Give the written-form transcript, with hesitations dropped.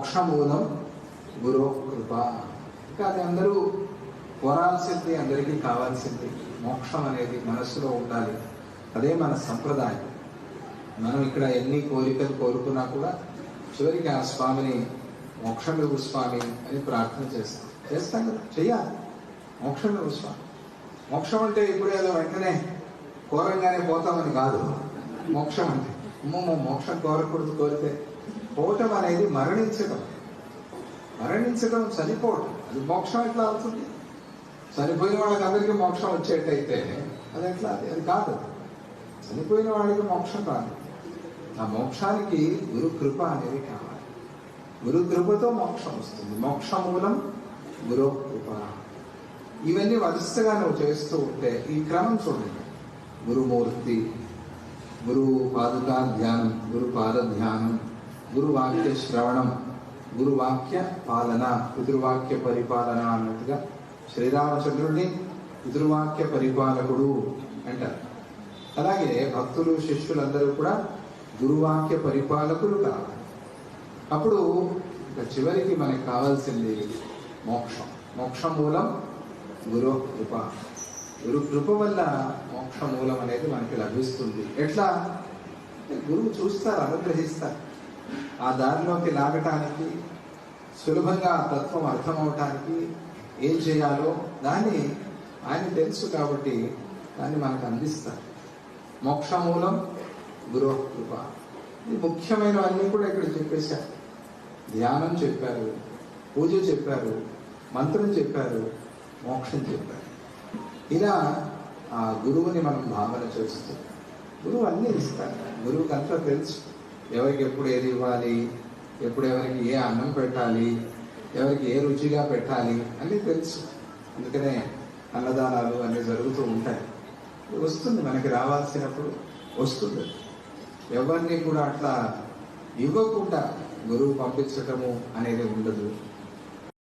మోక్షమూలం గురు కృప. ఇంకా అది అందరూ కోరాల్సింది, అందరికీ కావాల్సింది. మోక్షం అనేది మనస్సులో ఉండాలి. అదే మన సంప్రదాయం. మనం ఇక్కడ ఎన్ని కోరికలు కోరుకున్నా కూడా చివరికి ఆ స్వామిని మోక్షం ఇవ్వు స్వామి అని ప్రార్థన చేస్తాం కదా, చెయ్యాలి. మోక్షం ఇవ్వు స్వామి. మోక్షం అంటే ఇప్పుడు ఏదో వెంటనే కోరంగానే పోతామని కాదు. మోక్షం అంటే మోక్షం కోరకూడదు. కోరితే పోవటం అనేది మరణించడం. చనిపోవటం. అది మోక్షం ఎట్లా అవుతుంది? చనిపోయిన వాళ్ళకి అందరికీ మోక్షం వచ్చేటైతే అది ఎట్లా? అది కాదు. చనిపోయిన వాడికి మోక్షం కాదు. ఆ మోక్షానికి గురు కృప అనేది కావాలి. గురు కృపతో మోక్షం వస్తుంది. మోక్షమూలం గురు కృప. ఇవన్నీ వరుసగా నువ్వు చేస్తూ ఉంటే ఈ క్రమం చూడండి. గురుమూర్తి, గురు పాదుకా ధ్యానం, గురు పాద ధ్యానం, గురువాక్య శ్రవణం, గురువాక్య పాలన, పితృవాక్య పరిపాలన అన్నట్టుగా శ్రీరామచంద్రుడిని పితృవాక్య పరిపాలకుడు అంటారు. అలాగే భక్తులు, శిష్యులందరూ కూడా గురువాక్య పరిపాలకులు కావాలి. అప్పుడు చివరికి మనకు కావాల్సింది మోక్షం. మోక్షమూలం గురు కృప. గురు కృప వల్ల మోక్షమూలం అనేది మనకి లభిస్తుంది. ఎట్లా? గురువు చూస్తారు, అనుగ్రహిస్తారు. ఆ దారిలోకి లాగటానికి, సులభంగా ఆ తత్వం అర్థమవటానికి ఏం చేయాలో దాన్ని ఆయన తెలుసు కాబట్టి దాన్ని మనకు అందిస్తారు. మోక్షమూలం గురు కృప. ఇది ముఖ్యమైనవన్నీ కూడా ఇక్కడ చెప్పేశారు. ధ్యానం చెప్పారు, పూజ చెప్పారు, మంత్రం చెప్పారు, మోక్షం చెప్పారు. ఇలా ఆ గురువుని మనం భావన చేస్తూ గురువు అన్నీ ఇస్తారు. గురువుకి అంతా తెలుసు. ఎవరికి ఎప్పుడు ఏది ఇవ్వాలి, ఎప్పుడు ఎవరికి ఏ అన్నం పెట్టాలి, ఎవరికి ఏ రుచిగా పెట్టాలి అన్నీ తెలుసు. అందుకనే అన్నదానాలు అన్నీ జరుగుతూ ఉంటాయి. వస్తుంది, మనకి రావాల్సినప్పుడు వస్తుంది. ఎవరిని కూడా అట్లా ఇవ్వకుండా గురువు పంపించటము అనేది ఉండదు.